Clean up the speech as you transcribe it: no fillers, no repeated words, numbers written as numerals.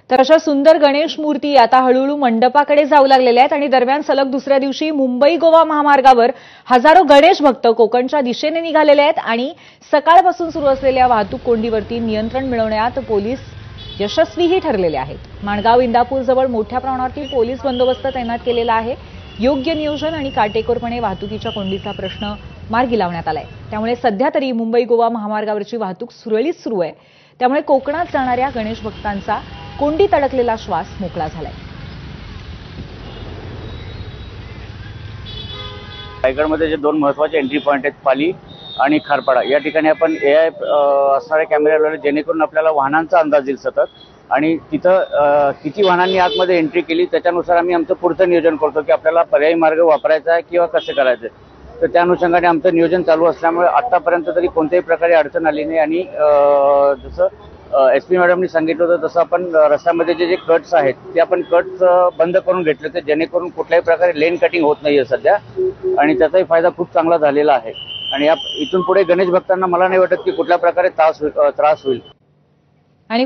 तर अशा सुंदर गणेश मूर्ती आता हळूहळू मंडपाकडे जाऊ लागलेल्या आहेत आणि दरम्यान सलग दुसऱ्या दिवशी मुंबई गोवा महामार्गावर हजारो गणेश भक्त कोकणच्या दिशेने निघालेले आहेत आणि सकाळपासून सुरू असलेल्या वाहतूक कोंडीवरती नियंत्रण मिळवण्यात पोलीस यशस्वीही ठरलेले आहेत। माणगाव इंदापूर जवळ मोठ्या प्रमाणावरती पोलीस बंदोबस्त तैनात केलेला आहे। योग्य नियोजन आणि काटेकोरपणे वाहतुकीच्या कोंडीचा प्रश्न मार्गी लावण्यात आलाय। त्यामुळे सध्या तरी मुंबई गोवा महामार्गावरची वाहतूक सुरळीत सुरू आहे। त्यामुळे कोकणात जाणाऱ्या गणेश भक्तांचा कोंडीत अडकलेला श्वास मोकळा झालाय। रायगडमध्ये जे दोन महत्त्वाचे एंट्री पॉइंट आहेत, पाली आणि खारपाडा, या ठिकाणी आपण एआय असणारे कॅमेरे लावले जेणेकरून आपल्याला वाहनांचा अंदाज येईल सतत आणि तिथं किती वाहनांनी आतमध्ये एंट्री केली त्याच्यानुसार आम्ही आमचं पुढचं नियोजन करतो की आपल्याला पर्यायी मार्ग वापरायचा आहे किंवा कसं करायचं आहे। तर त्या अनुषंगाने आमचं नियोजन चालू असल्यामुळे आतापर्यंत तरी कोणत्याही प्रकारे अडचण आली नाही आणि जसं SP मॅडमनी सांगितलं होतं तसं आपण रस्त्यामध्ये जे कट्स आहेत ते आपण कट्स बंद करून घेतले होते जेणेकरून कुठल्याही प्रकारे लेन कटिंग होत नाहीये सध्या आणि त्याचाही फायदा खूप चांगला झालेला आहे। आणि इथून पुढे गणेश भक्तांना मला नाही वाटत की कुठल्या प्रकारे त्रास होईल। आणि